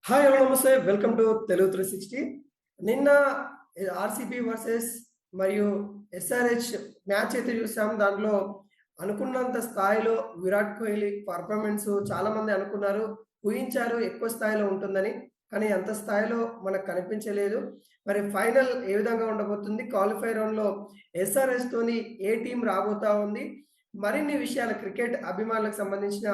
Hi hello నమస్తే welcome to Telugu 360. నిన్న RCB versus మరియు ఎస్ఆర్హెచ్ మ్యాచ్ అయితే చూసాం. దాంట్లో అనుకున్నంత స్థాయిలో విరాట్ కోహ్లీ పర్ఫార్మెన్స్ చాలా మంది అనుకున్నారు, ఊహించారు ఎక్కువ స్థాయిలో ఉంటుందని. కానీ అంత స్థాయిలో మనకు కనిపించలేదు. మరి ఫైనల్ ఏ విధంగా ఉండబోతుంది? క్వాలిఫై రౌండ్‌లో ఎస్ఆర్హెచ్ తోని ఏ టీం రాబోతా ఉంది? మరిన్ని విషయాలు క్రికెట్ అభిమానులకు సంబంధించిన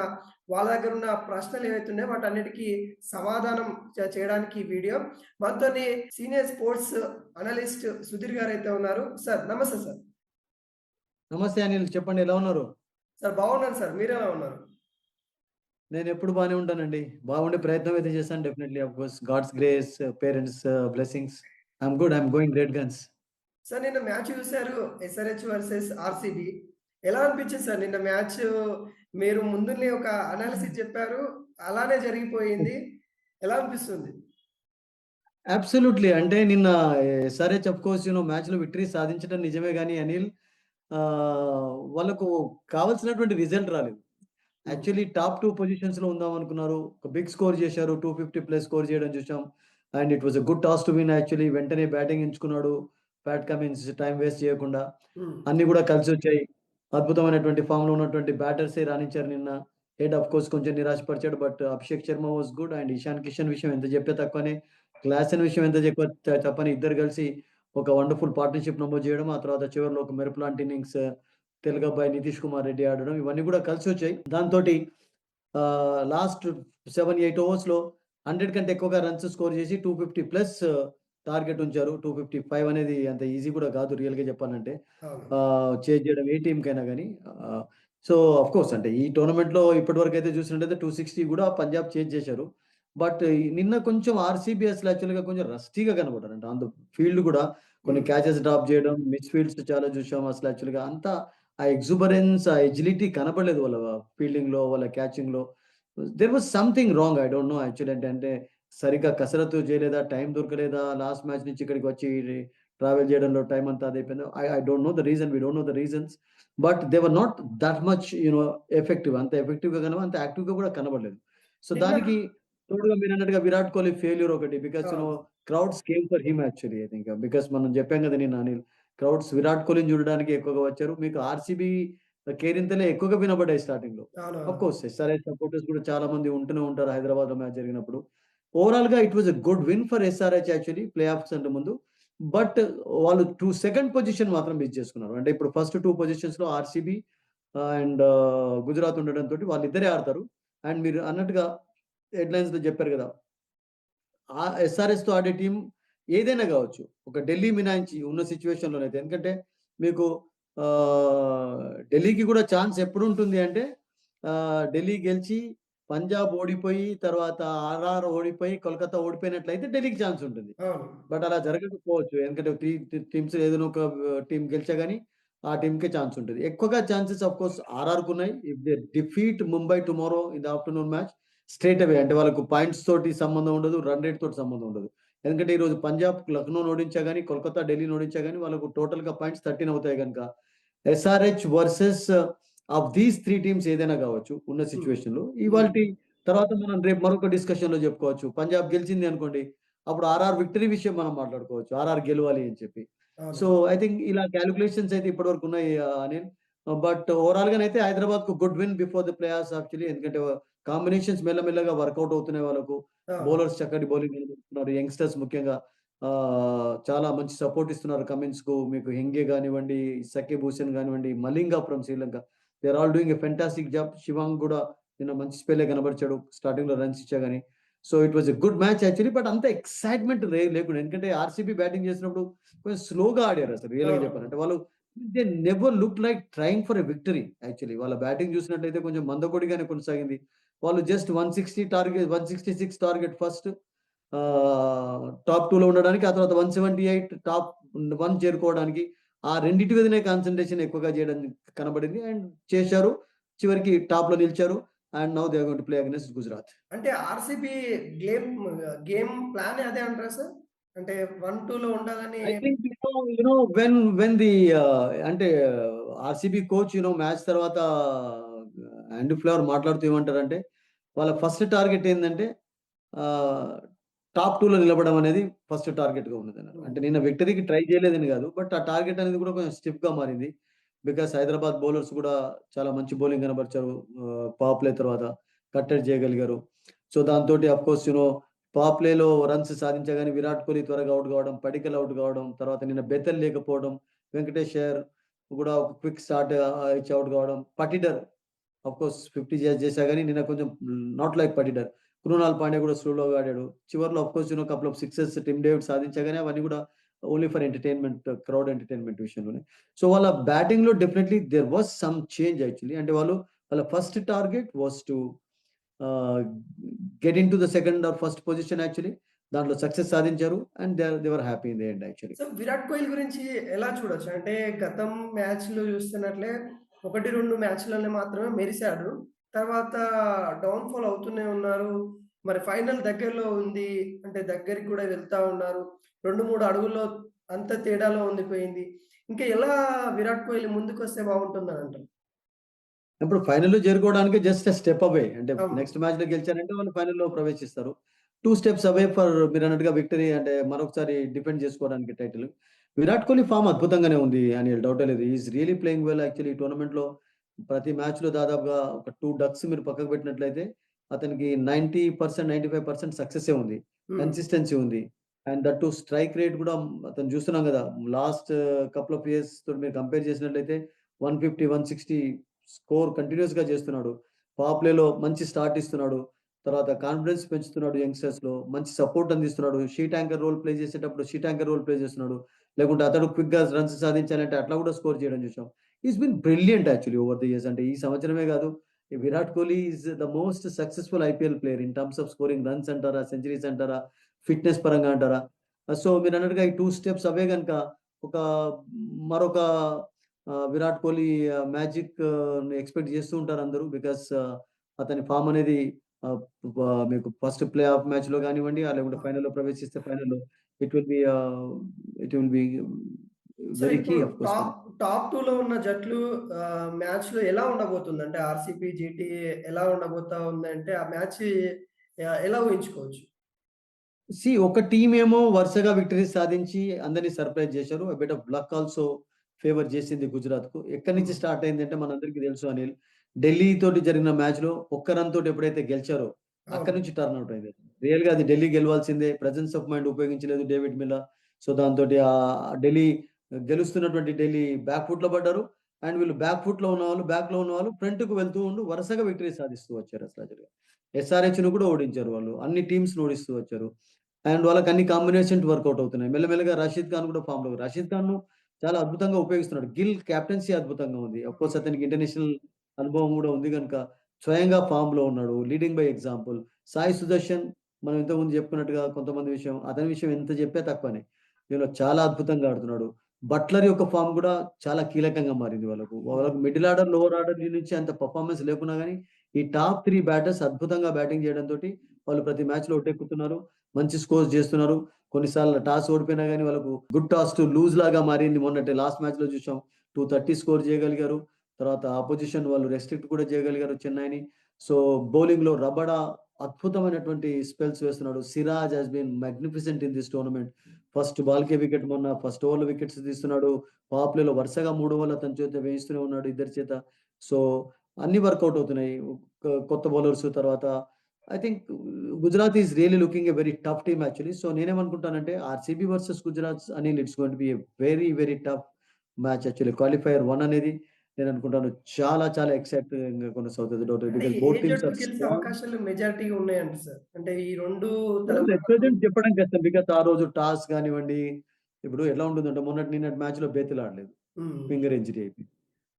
వాళ్ళ దగ్గర ఉన్న ప్రశ్నలు ఏవైతే ఉన్నాయో వాటన్నిటికీ సమాధానం చేయడానికి ఈ వీడియో. మనతోని సీనియర్ స్పోర్ట్స్ అనలిస్ట్ సుధీర్ గారైతే ఉన్నారు. సార్ నమస్తే సార్. నమస్తే అనిల్, చెప్పండి ఎలా ఉన్నారు? సార్ బాగున్నాను సార్. మీరెలా ఉన్నారు? నేను ఎప్పుడు బానే ఉంటానండి. బాగుండే ప్రయత్నం అయితే చేశాను definitely. Of course God's grace, parents blessings. I'm good. I'm going great guns. Sir నిన్న మ్యాచ్ చూసారు, ఎస్ఆర్హెచ్ వర్సెస్ ఆర్సీబీ. ఎలా అనిపించింది సార్ నిన్న మ్యాచ్? మీరు ముందునే ఒక అనాలిసిస్ చెప్పారు, అలానే జరిగిపోయింది. ఎలా అనిపిస్తుంది? అబ్సల్యూట్లీ. అంటే నిన్న ఎస్ఆర్హెచ్ ఆఫ్ కోర్స్ మ్యాచ్‌లో విక్టరీ సాధించడం నిజమే గానీ అనిల్, వాళ్ళకు కావాల్సినటువంటి రిజల్ట్ రాలేదు. హ్మ్. యాక్చువల్లీ టాప్ 2 పొజిషన్స్‌లో ఉందాం అనుకున్నారు. ఒక బిగ్ స్కోర్ చేశారు. 250 ప్లస్ స్కోర్ చేయడం చూసాం. And it was a good toss to win actually. వెంటనే బ్యాటింగ్ ఎంచుకున్నాడు ప్యాట్ కమిన్స్ టైమ్ వేస్ట్ చేయకుండా. హ్మ్. అన్నీ కూడా కలిసొచ్చాయి. అద్భుతమైనటువంటి ఫామ్‌లో ఉన్నటువంటి బ్యాటర్సే రాణించారు నిన్న. హెడ్ ఆఫ్ కోర్స్ కొంచెం నిరాశపరిచాడు. But Abhishek Sharma was good. And Ishan Kishan విషయం ఎంత చెప్పినా తక్కువనే. క్లాసెన్ విషయం ఎంత చెప్పినా తప్పని ఇద్దరు కలిసి ఒక వండర్‌ఫుల్ పార్ట్నర్‌షిప్ నమోదు చేయడం. ఆ తర్వాత చివరిలో ఒక మెరుపు లాంటి ఇన్నింగ్స్ తెలుగు అబ్బాయి నితీష్ కుమార్ రెడ్డి ఆడడం. ఇవన్నీ కూడా కలిసొచ్చాయి. దాంతోటి లాస్ట్ 7, 8 ఓవర్స్‌లో 100 కంటే ఎక్కువగా రన్స్ స్కోర్ చేసి 250 ప్లస్ టార్గెట్ ఉంచారు. 255 అనేది అంత ఈజీ కూడా కాదు రియల్‌గా చెప్పాలంటే. అవును. చేజ్ చేయడం ఏ టీమ్‌కైనా గాని. సో ఆఫ్‌కోర్స్ అంటే ఈ టోర్నమెంట్‌లో ఇప్పటివరకైతే చూసినట్టయితే 260 కూడా పంజాబ్ చేజ్ చేశారు. బట్ నిన్న కొంచెం ఆర్‌సీబీ అసలు యాక్చువల్‌గా కొంచెం రస్టీగా కనపడ్డారు. అంటే ఆన్ ద ఫీల్డ్ కూడా కొన్ని హ్మ్. క్యాచెస్ డ్రాప్ చేయడం, మిస్ ఫీల్డ్స్ చాలా చూసాం. అసలు యాక్చువల్‌గా అంతా ఆ ఎగ్జుబరెన్స్, ఆ ఎజిలిటీ కనపడలేదు వాళ్ళ ఫీల్డింగ్‌లో, వాళ్ళ క్యాచింగ్‌లో. There was something wrong. I don't know actually. అంటే సరిగ్గా కసరత్తు చేయలేదా? టైం దొరకలేదా? లాస్ట్ మ్యాచ్ నుంచి ఇక్కడికి వచ్చి ట్రావెల్ చేయడంలో టైం అంతా అదైపోయిందా? I don't know the reason. We don't know the reasons. But they were not that much effective. అంత ఎఫెక్టివ్‌గా అంత యాక్టివ్‌గా కూడా కనపడలేదు. సో నిన్న దానికి తోడుగా మీరన్నట్టుగా విరాట్ కోహ్లీ ఫెయిల్యూర్ ఒకటి. బికాజ్ అవును. Crowds came for him actually I think. Because మనం చెప్పాం కదా నిన్న అనిల్. క్రౌడ్స్ విరాట్ కోహ్లీని చూడడానికి ఎక్కువగా వచ్చారు. మీకు ఆర్‌సీబీ కేరింతలే ఎక్కువగా వినబడ్డాయి స్టార్టింగ్‌లో. అవునవును. ఆఫ్‌కోర్స్ ఎస్ఆర్‌హెచ్ సపోర్టర్స్ కూడా చాలా మంది ఉంటూనే ఉంటారు హైదరాబాద్‌లో మ్యాచ్ జరిగినప్పుడు. ఓవరాల్‌గా it was a good win for SRH actually play offs కంటే ముందు. బట్ వాళ్ళు సెకండ్ పొజిషన్ మాత్రం మిస్ చేసుకున్నారు. అంటే ఇప్పుడు ఫస్ట్ 2 పొజిషన్స్‌లో ఆర్‌సీబీ అండ్ గుజరాత్ ఉండడంతోటి వాళ్ళిద్దరే ఆడతారు. అండ్ మీరు అన్నట్టుగా హెడ్‌లైన్స్‌లో చెప్పారు కదా! ఎస్ఆర్‌హెచ్‌తో ఆడే టీమ్ ఏదైనా గావచ్చు. ఒక ఢిల్లీ మినహాయించి ఉన్న సిట్యుయేషన్‌లోనైతే. ఎందుకంటే మీకు ఢిల్లీకి కూడా ఛాన్స్ ఎప్పుడుంటుంది అంటే ఢిల్లీ గెలిచి, పంజాబ్ ఓడిపోయి, తర్వాత ఆర్ఆర్ ఓడిపోయి, కోల్‌కతా ఓడిపోయినట్లయితే ఢిల్లీకి ఛాన్స్ ఉంటుంది. అవును. బట్ అలా జరగకపోవచ్చు. ఎందుకంటే 3 టీమ్స్ ఏదైనా ఒక టీమ్ గెలిచా గాని ఆ టీమ్‌కే ఛాన్స్ ఉంటది. ఎక్కువగా ఛాన్సెస్ ఆఫ్ కోర్స్ ఆర్ఆర్‌కున్నాయి. If they defeat Mumbai tomorrow in the afternoon match straight away అంటే వాళ్ళకు పాయింట్స్ తోటి సంబంధం ఉండదు. రన్ రేట్ తోటి సంబంధం ఉండదు. ఎందుకంటే ఈరోజు పంజాబ్ లక్నోని ఓడించా గాని, కోల్‌కతా ఢిల్లీని ఓడించా గాని వాళ్ళకు టోటల్‌గా పాయింట్స్ 13 అవుతాయి గనుక SRH versus of these 3 teams ఏదైనా గావచ్చు ఉన్న హ్మ్. సిట్యుయేషన్‌లో. హ్మ్. ఇవాల్టి తర్వాత మనం రేపు మరొక డిస్కషన్‌లో చెప్పుకోవచ్చు. పంజాబ్ గెలిచింది అనుకోండి. అప్పుడు ఆర్ఆర్ విక్టరీ విషయం మనం మాట్లాడుకోవచ్చు. ఆర్ఆర్ గెలవాలి అని చెప్పి. సో, అవును. ఐ థింక్ ఇలా కాలిక్యులేషన్స్ అయితే ఇప్పటివరకు ఉన్నాయి అనిల్. బట్ ఓవరాల్‌గానైతే హైదరాబాద్‌కు good win before the play offs actually. ఎందుకంటే కాంబినేషన్స్ మెల్లమెల్లగా వర్కౌట్ అవుతున్నాయి వాళ్ళకు. అవును. బౌలర్స్ చక్కటి బౌలింగ్ నిలబెడుతున్నారు. యంగ్‌స్టర్స్ ముఖ్యంగా చాలా మంచి సపోర్ట్ ఇస్తున్నారు కమిన్స్‌కు. మీకు హెంగే గానివ్వండి, సకీబ్ హుసేన్ గానివ్వండి, Malinga from Sri Lanka. They are all doing a fantastic job. Shivang గూడా నిన్న మంచి స్పెల్లే కనబరిచాడు. స్టార్టింగ్‌లో రన్స్ ఇచ్చా గాని. So, it was a good match actually. But అంత ఎక్సైట్‌మెంట్ లేకుండా. ఎందుకంటే ఆర్‌సీబీ బ్యాటింగ్ చేసినప్పుడు కొంచెం స్లోగా ఆడారసలు రియల్‌గా అవునవును. చెప్పాలంటే. వాళ్ళు they never look like trying for a victory actually. వాళ్ళ బ్యాటింగ్ చూసినట్లయితే కొంచెం మందకొడిగానే కొనసాగింది. వాళ్ళు just 160 target 166 target first top 2లో ఉండడానికి, ఆ తర్వాత 178 టాప్ 1 చేరుకోవడానికి ఆ రెండిటి మీదనే కాన్సంట్రేషన్ ఎక్కువగా చేయడం కనబడింది. అండ్ చేశారు. చివరికి టాప్‌లో నిలిచారు. And now they are going to play against Gujarat. అంటే ఆర్‌సీబీ గేమ్ గేమ్ ప్లానే అదే అంటారా సార్? అంటే 1, 2లో ఉండాలని. ఐ థింక్ వెన్ ది అంటే ఆర్‌సీబీ కోచ్ మ్యాచ్ తర్వాత యాండీ ఫ్లవర్ మాట్లాడుతూ ఏమంటారంటే, వాళ్ళ ఫస్ట్ టార్గెట్ ఏందంటే టాప్ 2లో నిలబడడం అనేది ఫస్ట్ టార్గెట్‌గా ఉన్నదన్నారు. అంటే నిన్న విక్టరీకి ట్రై చేయలేదని గాదు. బట్ ఆ టార్గెట్ అనేది కూడా కొంచెం స్టిఫ్‌గా మారింది. బికాస్ హైదరాబాద్ బౌలర్స్ కూడా చాలా మంచి బౌలింగ్ కనబరిచారు. పవర్ ప్లే తర్వాత కట్టడి చేయగలిగారు. సో దాంతోటి ఆఫ్‌కోర్స్ పవర్ ప్లేలో రన్స్ సాధించగానే విరాట్ కోహ్లీ త్వరగా ఔట్ కావడం, పడికల్ ఔట్ కావడం, తర్వాత నిన్న బెతెల్ లేకపోవడం, వెంకటేష్ అయ్యర్ కూడా ఒక క్విక్ స్టార్ట్ ఇచ్చి ఔట్ కావడం, పటిడర్ ఆఫ్‌కోర్స్ 50 చేశా గాని నిన్న కొంచెం నాట్ లైక్ పటిడర్. కృణాల్ పాండ్యా కూడా స్లోగా ఆడాడు. చివర్లో of course couple of sixes Tim David సాధించగానే అవన్నీ కూడా only for entertainment, crowd entertainment విషయంలోనే. సో వాళ్ళ బ్యాటింగ్‌లో definitely there was some change actually. అంటే వాళ్ళ first target was to ah, get into the second or first position actually. దాంట్లో success సాధించారు. And they were happy in the end actually. So, Virat Kohli గురించి ఎలా చూడొచ్చు? అంటే గతం మ్యాచ్‌లు చూస్తున్నట్లే 1, 2 మ్యాచ్‌లలో మాత్రమే మెరిసాడు. తర్వాత డౌన్‌ఫాల్ అవుతూనే ఉన్నారు. మరి ఫైనల్ దగ్గరలో ఉంది. అంటే దగ్గరికి కూడా వెళ్తా ఉన్నారు. 2, 3 అడుగుల్లో అంత తేడాలో ఉండిపోయింది. ఇంకా ఎలా విరాట్ కోహ్లీ ముందుకొస్తే బావుంటుందని అంటారు? ఇప్పుడు ఫైనల్‌లో చేరుకోవడానికి జస్ట్ ఎ స్టెప్ అవే. అంటే అవును. నెక్స్ట్ మ్యాచ్‌లో గెలిచారంటే వాళ్ళు ఫైనల్‌లో ప్రవేశిస్తారు. 2 స్టెప్స్ అవే ఫర్ మీరన్నట్టుగా విక్టరీ అంటే మరొకసారి డిఫెండ్ చేసుకోవడానికి టైటిల్. విరాట్ కోహ్లీ ఫార్మ్ అద్భుతంగానే ఉంది అనిల్ డౌటే లేదు. He is really playing well actually ఈ టోర్నమెంట్‌లో ప్రతి మ్యాచ్‌లో దాదాపుగా ఒక 2 డక్స్ మీరు పక్కకు పెట్టినట్లయితే అతనికి 90%, 95% సక్సెస్సే ఉంది. హ్మ్. కన్సిస్టెన్సీ ఉంది. And that two strike rate కూడా అతను చూస్తున్నాం గదా! లాస్ట్ కపుల్ ఆఫ్ ఇయర్స్ తోటి మీరు కంపేర్ చేసినట్లయితే 150, 160 స్కోర్ కంటిన్యూయస్‌గా చేస్తున్నాడు. పవర్ ప్లేలో మంచి స్టార్ట్ ఇస్తున్నాడు. తర్వాత కాన్ఫిడెన్స్ పెంచుతున్నాడు యంగ్‌స్టర్స్‌లో. మంచి సపోర్ట్ అందిస్తున్నాడు. షీట్ యాంకర్ రోల్ ప్లే చేసేటప్పుడు షీట్ యాంకర్ రోల్ ప్లే చేస్తున్నాడు. లేకుంటే అతడు క్విక్‌గా రన్స్ సాధించాలంటే అట్లా కూడా స్కోర్ చేయడం చూసాం. He's been brilliant actually over the years. అంటే ఈ సంవత్సరమే కాదు. Virat Kohli is the most successful IPL player in terms of scoring runs అంటారా? సెంచరీస్ అంటారా? ఫిట్‌నెస్ పరంగా అంటారా? సో మీరన్నట్టుగా ఈ 2 స్టెప్స్ అవే గనుక ఒక మరొక విరాట్ కోహ్లీ మ్యాజిక్‌ని ఎక్స్‌పెక్ట్ చేస్తూ ఉంటారు అందరూ. బికాస్ అతని ఫార్మ్ అనేది ఆహ్, వ మీకు ఫస్ట్ ప్లే ఆఫ్ మ్యాచ్‌లో గానివ్వండి, లేకుంటే ఫైనల్‌లో ప్రవేశిస్తే ఫైనల్‌లో it will be it will be so, very key ఇప్పుడు ఆఫ్ కోర్స్ ఫర్ టాప్ 2లో ఉన్న జట్లు మ్యాచ్‌లో ఎలా ఉండబోతుంది? అంటే ఆర్‌సీబీ, జీటీ ఎలా ఉండబోతా ఉందంటే ఆ మ్యాచ్ ఎలా ఊహించుకోవచ్చు? ఒక టీమేమో వరుసగా విక్టరీస్ సాధించి అందరిని సర్ప్రైజ్ చేశారు. Bit of luck also favour చేసింది గుజరాత్‌కు. ఎక్కడి నుంచి హ్మ్. స్టార్ట్ అయిందంటే మనందరికీ తెలుసు అనిల్. ఢిల్లీ తోటి జరిగిన మ్యాచ్‌లో ఒక్క రన్ తోటి ఎప్పుడైతే గెలిచారో అక్కడి అవును. నుంచి టర్న్ ఔట్ అయింది. రియల్‌గా అది ఢిల్లీ గెలవాల్సిందే. ప్రెజెన్స్ ఆఫ్ మైండ్ ఉపయోగించలేదు డేవిడ్ మిల్లర్. సో దాంతోటి ఢిల్లీ గెలుస్తున్నటువంటి ఢిల్లీ బ్యాక్ ఫుట్‌లో పడ్డారు. అండ్ వీళ్ళు బ్యాక్‌లో ఉన్నవాళ్ళు ఫ్రంట్‌కి వెళ్తూ వరుసగా విక్టరీస్ సాధిస్తూ వచ్చారు అసలు. ఎస్ఆర్‌హెచ్‌ని కూడా ఓడించారు వాళ్ళు. అన్ని టీమ్స్‌ని ఓడిస్తూ వచ్చారు. అండ్ వాళ్ళకి అన్ని కాంబినేషన్స్ వర్కౌట్ అవుతున్నాయి. మెల్లమెల్లగా రషీద్ ఖాన్ కూడా ఫామ్‌లో రషీద్ ఖాన్‌ను చాలా అద్భుతంగా ఉపయోగిస్తున్నాడు. గిల్ కెప్టెన్సీ అద్భుతంగా ఉంది. ఆఫ్‌కోర్స్ హ్మ్. అతనికి ఇంటర్నేషనల్ అనుభవం కూడా ఉంది గనుక స్వయంగా ఫామ్‌లో ఉన్నాడు. Leading by example. Sai Sudarshan మనం ఇంతకుముందు చెప్పుకున్నట్టుగా కొంతమంది విషయం అతని విషయం ఎంత చెప్పినా తక్కువనే. చాలా అద్భుతంగా ఆడుతున్నాడు. బట్లర్ యొక్క ఫార్మ్ కూడా చాలా కీలకంగా మారింది వాళ్ళకు. హ్మ్. వాళ్ళకి మిడిల్ ఆర్డర్, లోవర్ ఆర్డర్ నుంచి అంత పెర్ఫార్మన్స్ లేకున్నా గాని ఈ టాప్ 3 బ్యాటర్స్ అద్భుతంగా బ్యాటింగ్ చేయడంతోటి వాళ్ళు ప్రతి మ్యాచ్‌లో ఒడ్డెక్కుతున్నారు. మంచి స్కోర్స్ జేస్తున్నారు. కొన్నిసార్లు టాస్ ఓడిపోయినా గాని వాళ్ళకు గుడ్ టాస్ టు లూజ్ లాగా మారింది. మొన్నటి లాస్ట్ మ్యాచ్‌లో చూసాం. 230 స్కోర్ చేయగలిగారు. తర్వాత అపోజిషన్ వాళ్ళు రెస్ట్రిక్ట్ కూడా చేయగలిగారు చెన్నైని. సో, బౌలింగ్‌లో రబాడా అద్భుతమైనటువంటి స్పెల్స్ వేస్తున్నాడు. Siraj has been magnificent in this tournament. First బాల్‌కే వికెట్ మొన్న ఫస్ట్ ఓవర్‌లో వికెట్స్ తీస్తున్నాడు. పవర్ ప్లేలో వరుసగా 3 ఓవర్లు అతని చేత వేయిస్తూనే ఉన్నాడు ఇద్దరి చేత. సో, అన్నీ వర్కౌట్ అవుతున్నాయి. కొత్త బౌలర్స్ తర్వాత I think Gujarat is really looking a very tough team actually. So నేనేమనుకుంటానంటే RCB versus Gujarat Anil it's going to be a very, very tough match actually. Qualifier 1 అనేది నేననుకుంటాను చాలా, చాలా ఎక్సైటింగ్‌గా కొనసాగుతది. అంటే బికాస్ ఏ బోత్ టీమ్స్ జట్టు ఆర్ గెలిసే స్ట్రాంగ్. అవకాశాలు మెజారిటీగా ఉన్నాయంట సార్? అంటే ఈ 2 వెల్ తరపున ఎట్ ప్రెజెంట్ చెప్పడం కష్టం. బికాస్ ఆ రోజు టాస్ గానివ్వండి, ఇప్పుడు ఎలా ఉంటుందంటే నిన్నటి మ్యాచ్‌లో బేతిల్ ఆడలేదు. హ్మ్. ఫింగర్ ఇంజ్రీ అయిపోయింది.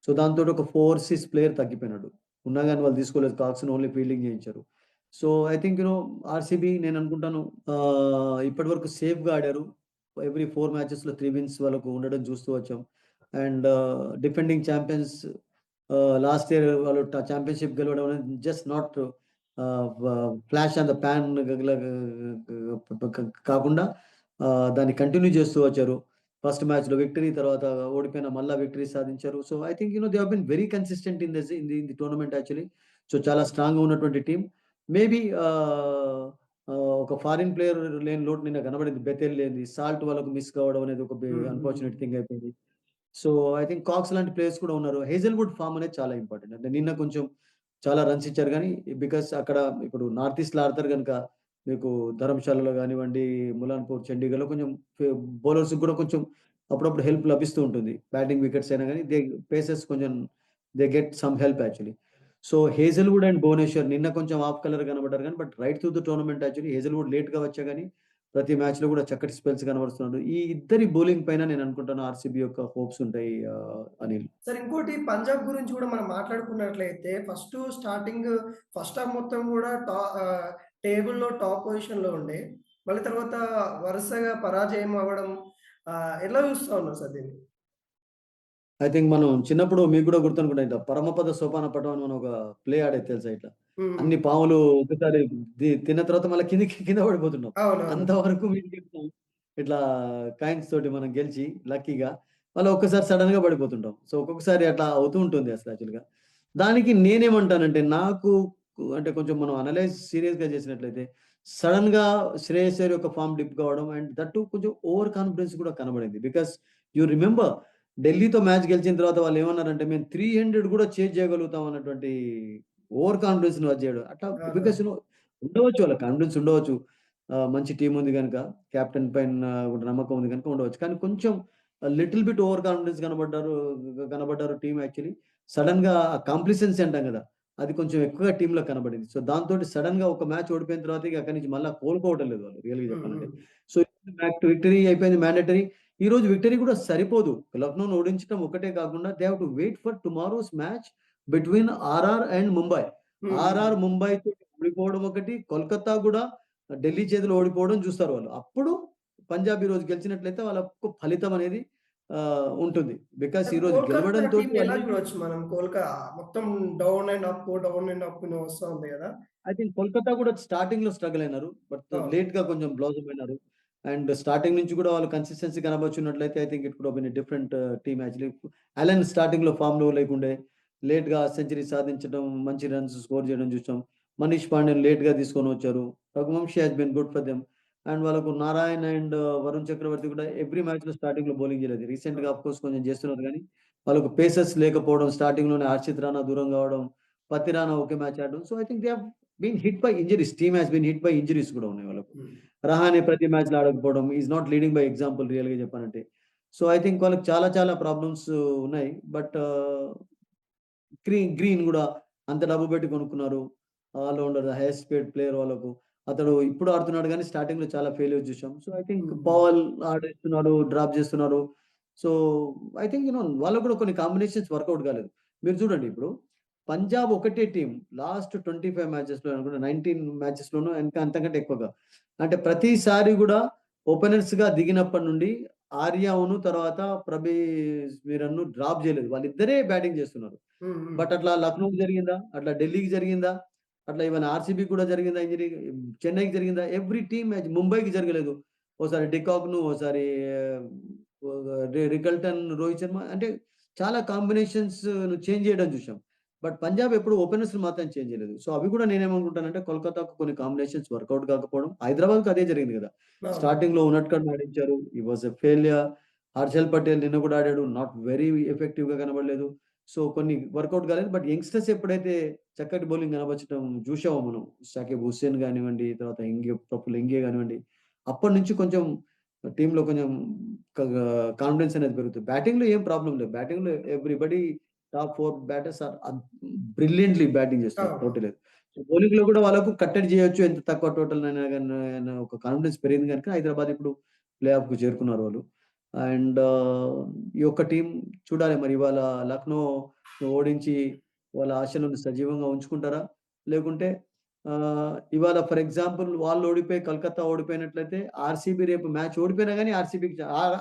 సో దాంతోటి ఒక 4, 6 ప్లేయర్ తగ్గిపోయినాడు. ఉన్నా గాని వాళ్ళు తీసుకోలేదు. కాక్స్‌ని ఓన్లీ ఫీల్డింగ్ చేయించారు. సో ఐ థింక్ ఆర్‌సీబీ నేననుకుంటాను ఇప్పటివరకు సేఫ్‌గా ఆడారు. ఎవ్రీ 4 మ్యాచెస్‌లో 3 విన్స్ వాళ్ళకు ఉండడం చూస్తూ వచ్చాం. And defending champions last year వాళ్ళు చాంపియన్‌షిప్ గెలవడం అనేది జస్ట్ నాట్ వ ఫ్లాష్ ఆన్ ద పాన్ కాకుండా దాన్ని కంటిన్యూ చేస్తూ వచ్చారు. ఫస్ట్ మ్యాచ్‌లో విక్టరీ తర్వాత ఓడిపోయిన మళ్ళా విక్టరీ సాధించారు. So I think they have been very consistent in the tournament actually. So చాలా స్ట్రాంగ్‌గా ఉన్నటువంటి టీమ్. మేబీ ఒక ఫారిన్ ప్లేయర్ లేని లోటు నిన్న కనబడింది. బెతెల్ లేనిది. సాల్ట్ వాళ్ళకు మిస్ కావడం అనేది ఒక హ్మ్. హ్మ్. అన్‌ఫార్చునేట్ థింగ్ అయిపోయింది. సో, ఐ థింక్ కాక్స్ లాంటి ప్లేయర్స్ కూడా ఉన్నారు. హేజెల్‌వుడ్ ఫార్మ్ అనేది చాలా ఇంపార్టెంట్. అంటే నిన్న కొంచెం చాలా రన్స్ ఇచ్చారు గానీ, బికాస్ అక్కడ ఇప్పుడు నార్త్ ఈస్ట్‌లో ఆడతారు గనుక మీకు ధర్మశాలలో గానివ్వండి, ములాన్‌పూర్, చండీగఢ్‌లో కొంచెం ఫే బౌలర్స్‌కి కూడా కొంచెం అప్పుడప్పుడు హెల్ప్ లభిస్తూ ఉంటుంది. బ్యాటింగ్ వికెట్స్ అయినా గానీ, పేసర్స్ కొంచెం get some help actually. So, Hazlewood and Bhuvneshwar నిన్న కొంచెం ఆఫ్ కలర్ కనపడ్డారు గానీ, but right through the tournament actually Hazlewood లేట్‌గా వచ్చా గానీ, ప్రతి మ్యాచ్‌లో కూడా చక్కటి స్పెల్స్ కనబరుస్తున్నాడు. ఈ ఇద్దరి బౌలింగ్ పైన నేను అనుకుంటాను ఆర్‌సీబీ యొక్క హోప్స్ ఉంటాయి అనిల్. సార్ ఇంకోటి పంజాబ్ గురించి గూడా మనం మాట్లాడుకున్నట్లయితే ఫస్ట్ హాఫ్ మొత్తం గూడా టేబుల్‌లో టాప్ పొజిషన్‌లో ఉండే. మళ్ళీ తర్వాత వరుసగా పరాజయం అవ్వడం ఎలా చూస్తా ఉన్నారు సార్ దీన్ని? ఐ థింక్ మనం చిన్నప్పుడు మీకు కూడా గుర్తనుకుంటా ఇట్లా పరమపద సోపాన పటం అని మనం ఒక ప్లే ఆడేది తెలుసా ఇట్లా. హ్మ్. అన్ని పాములు ఒకసారి తిన్న తర్వాత మళ్ళా కింద పడిపోతున్నాం. అవునవును. అంతవరకు మీదికెళ్తాం. ఇట్లా కాయిన్స్ తోటి మనం గెలిచి లక్కీగా మళ్ళా ఒక్కసారి సడెన్‌గా పడిపోతుంటాం. సో, ఒక్కొక్కసారి అట్లా అవుతూ ఉంటుంది అసలు యాక్చువల్‌గా. దానికి నేనేమంటానంటే నాకు అంటే కొంచెం మనం అనలైజ్ సీరియస్‌గా చేసినట్లయితే సడెన్‌గా శ్రేయస్ అయ్యర్ యొక్క ఫార్మ్ డిప్ కావడం అండ్ దట్ టూ కొంచెం ఓవర్ కాన్ఫిడెన్స్ కూడా కనబడింది. బికాస్ యూ రిమెంబర్ ఢిల్లీతో మ్యాచ్ గెలిచిన తర్వాత వాళ్ళేమన్నారంటే, మేము 300 గూడా చేజ్ చేయగలుగుతాం అన్నటువంటి ఓవర్ కాన్ఫిడెన్స్‌ని అది చేయడం. అట్లా బికాస్ అవునవును. ఉండవచ్చు వాళ్ళకి కాన్ఫిడెన్స్ ఉండవచ్చు. మంచి టీమ్ ఉంది గనక, కెప్టెన్ పైన కూడా నమ్మకం ఉంది గనుక ఉండవచ్చు. కానీ కొంచెం లిటిల్ బిట్ ఓవర్ కాన్ఫిడెన్స్ కనబడ్డారు టీమ్ యాక్చువల్లీ. సడెన్‌గా కాంప్లిసెన్సీ అంటాం గదా! అది కొంచెం ఎక్కువగా టీమ్‌లో కనబడింది. సో, దాంతోటి సడెన్‌గా ఒక మ్యాచ్ ఓడిపోయిన తర్వాత ఇక అక్కడి నుంచి మళ్ళా కోలుకోవడం లేదు వాళ్ళు రియల్‌గా హ్మ్. చెప్పాలంటే. హ్మ్. సో, బ్యాక్ టు విక్టరీ అయిపోయింది మ్యాండేటరీ. ఈరోజు విక్టరీ కూడా సరిపోదు. లక్నోని ఓడించడం ఒకటే కాకుండా they have to wait for tomorrow's match between RR and Mumbai. Hmm. Hmm. RR ముంబైతో ఓడిపోవడం ఒకటి, కోల్కతా గూడా ఢిల్లీ చేతిలో ఓడిపోవడం చూస్తారు వాళ్ళు. అప్పుడు పంజాబ్ ఈరోజు గెలిచినట్లయితే వాళ్ళకు ఫలితం అనేది ఉంటుంది. బికాస్ ఈరోజు కోల్కతా గెలవడంతోటి టీమ్‌ని ఎలా వాళ్ళు జూడొచ్చు మనం? మొత్తం డౌన్ అండ్ అప్ వస్తా ఉంది గదా! ఐ థింక్ కోల్కతా కూడా స్టార్టింగ్‌లో స్ట్రగుల్ అయినారు. బట్ అవును. లేట్‌గా కొంచెం బ్లాసమ్ అయినారు. అండ్ స్టార్టింగ్ నుంచి కూడా వాళ్ళు కన్సిస్టెన్సీ కనబరుచున్నట్లయితే I think it could have been a different team actually. Allen స్టార్టింగ్‌లో ఫార్మ్‌లో లేకుండే. లేట్‌గా సెంచరీ సాధించడం, మంచి రన్స్ స్కోర్ చేయడం చూసాం. మనీష్ పాండేని లేట్‌గా తీసుకొనొచ్చారు. Raghuvanshi has been good for them. And వాళ్ళకు నారాయణ్ అండ్ వరుణ్ చక్రవర్తి కూడా ఎవ్రీ మ్యాచ్‌లో స్టార్టింగ్‌లో బౌలింగ్ చేయలేదు. రీసెంట్‌గా అవును. ఆఫ్‌కోర్స్ కొంచెం చేస్తున్నారు గానీ, వాళ్ళకు పేసర్స్ లేకపోవడం, స్టార్టింగ్‌లోనే హర్షిత్ రాణా దూరం కావడం, పతి రాణా ఒకే మ్యాచ్ ఆడడం. So, I think they have been hit by injuries. Team has been hit by injuries కూడా ఉన్నాయి వాళ్ళకు. హ్మ్. రహానే ప్రతి మ్యాచ్‌లో ఆడకపోవడం. Is not leading by example రియల్‌గా చెప్పాలంటే. సో, ఐ థింక్ వాళ్ళకి చాలా చాలా ప్రాబ్లమ్స్ ఉన్నాయి. బట్ గ్రీన్ గూడా అంత డబ్బు పెట్టి కొనుక్కున్నారు. ఆల్‌రౌండర్ హైయెస్ట్ పేడ్ ప్లేయర్ వాళ్ళకు. అతడు ఇప్పుడు ఆడుతున్నాడు గానీ స్టార్టింగ్‌లో చాలా ఫెయిల్యూర్ చూసాం. సో, ఐ థింక్ హ్మ్. హ్మ్. పవల్ ఆడేస్తున్నారు, డ్రాప్ చేస్తున్నారు. సో, ఐ థింక్ వాళ్ళకి కూడా కొన్ని కాంబినేషన్స్ వర్కౌట్ కాలేదు. మీరు చూడండి ఇప్పుడు పంజాబ్ ఒకటే టీమ్ లాస్ట్ 25 మ్యాచెస్‌లో అనుకుంటా 19 మ్యాచెస్‌లోనో ఇంకా అంతకంటే ఎక్కువగా. అంటే ప్రతిసారి గూడా ఓపెనర్స్‌గా దిగినప్పటి నుండి ఆర్యాను తర్వాత మీరన్ను డ్రాప్ చేయలేదు. వాళ్ళిద్దరే బ్యాటింగ్ చేస్తున్నారు. హ్మ్. హ్మ్. బట్ అట్లా లక్నోకి జరిగిందా? అట్లా ఢిల్లీకి జరిగిందా? అట్లా ఈవెన్ ఆర్‌సీబీకి కూడా జరిగిందా ఇంజరీ? చెన్నైకి జరిగిందా? ఎవ్రీ టీమ్ మ్యాచ్ ముంబైకి జరగలేదు. ఓసారి డికాక్‌ను, ఓసారి రికల్టన్, రోహిత్ శర్మ అంటే చాలా కాంబినేషన్స్ చేంజ్ చేయడం చూసాం. బట్ పంజాబ్ ఎప్పుడు ఓపెనర్స్‌ని మాత్రం చేంజ్ చేయలేదు. సో, అవి కూడా నేనేమనుకుంటానంటే కోల్‌కతాకు కొన్ని కాంబినేషన్స్ వర్కౌట్ కాకపోవడం. హైదరాబాద్‌కి అదే జరిగింది కదా! అవును. స్టార్టింగ్‌లో ఉన్నట్కడ్ ఆడించారు. He was a failure. Harshal Patel నిన్న కూడా ఆడాడు. నాట్ వెరీ ఎఫెక్టివ్‌గా కనబడలేదు. సో, కొన్ని వర్కౌట్ కాలేదు. బట్ యంగ్‌స్టర్స్ ఎప్పుడైతే చక్కటి బౌలింగ్ కనబరచడం చూసామో మనం. షకీబ్ హుస్సేన్ గానివ్వండి, తర్వాత ప్రఫుల్ ఇంగే గానివ్వండి, అప్పటినుంచి కొంచెం టీమ్‌లో కొంచెం క కాన్ఫిడెన్స్ అనేది పెరుగుతుంది. బ్యాటింగ్‌లో ఏం ప్రాబ్లమ్ లేదు. బ్యాటింగ్‌లో everybody top 4 batters are brilliantly batting చేస్తున్నారు. అవును. డౌటే లేదు. సో, బౌలింగ్‌లో కూడా వాళ్ళకు కట్టడి చేయొచ్చు. ఎంత తక్కువ టోటల్‌నైనా గాని అన్న ఒక కాన్ఫిడెన్స్ పెరిగింది గనుక హైదరాబాద్ ఇప్పుడు ప్లే ఆఫ్‌కి చేరుకున్నారు వాళ్ళు. అండ్ ఈ యొక్క టీమ్ చూడాలి మరి ఇవాళ లక్నో ఓడించి వాళ్ళ ఆశలను సజీవంగా ఉంచుకుంటారా? లేకుంటే ఇవాళ ఫర్ ఎగ్జాంపుల్ వాళ్ళు ఓడిపోయి కలకత్తా ఓడిపోయినట్లయితే ఆర్‌సీబీ రేపు మ్యాచ్ ఓడిపోయినా గాని ఆర్‌సీబీకి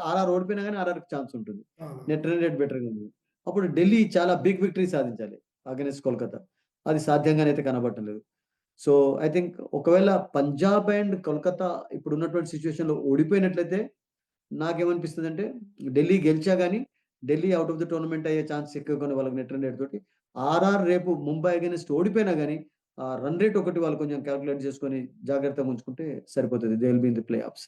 ఆర్ఆర్ ఓడిపోయినా గాని ఆర్ఆర్‌కి ఛాన్స్ ఉంటుంది. అవును. నెట్ రన్ రేట్ బెటర్‌గా ఉంది. అప్పుడు ఢిల్లీ చాలా బిగ్ విక్టరీ సాధించాలి అగైన్స్ట్ కోల్‌కతా. అది సాధ్యంగానైతే కనబడటం లేదు. సో, ఐ థింక్ ఒకవేళ పంజాబ్ అండ్ కోల్‌కతా ఇప్పుడున్నటువంటి సిట్యుయేషన్‌లో ఓడిపోయినట్లయితే నాకేమనిపిస్తదంటే ఢిల్లీ గెలిచా గాని, Delhi out of the tournament అయ్యే ఛాన్స్ ఎక్కువగానే వాళ్ళకి నెట్ రన్ రేట్ తోటి. ఆర్ఆర్ రేపు ముంబై అగైన్స్ట్ ఓడిపోయినా గాని, ఆ రన్ రేట్ ఒకటి వాళ్ళు కొంచెం కాలిక్యులేట్ చేసుకొని జాగ్రత్తగా ఉంచుకుంటే సరిపోతది. They will be in the play offs.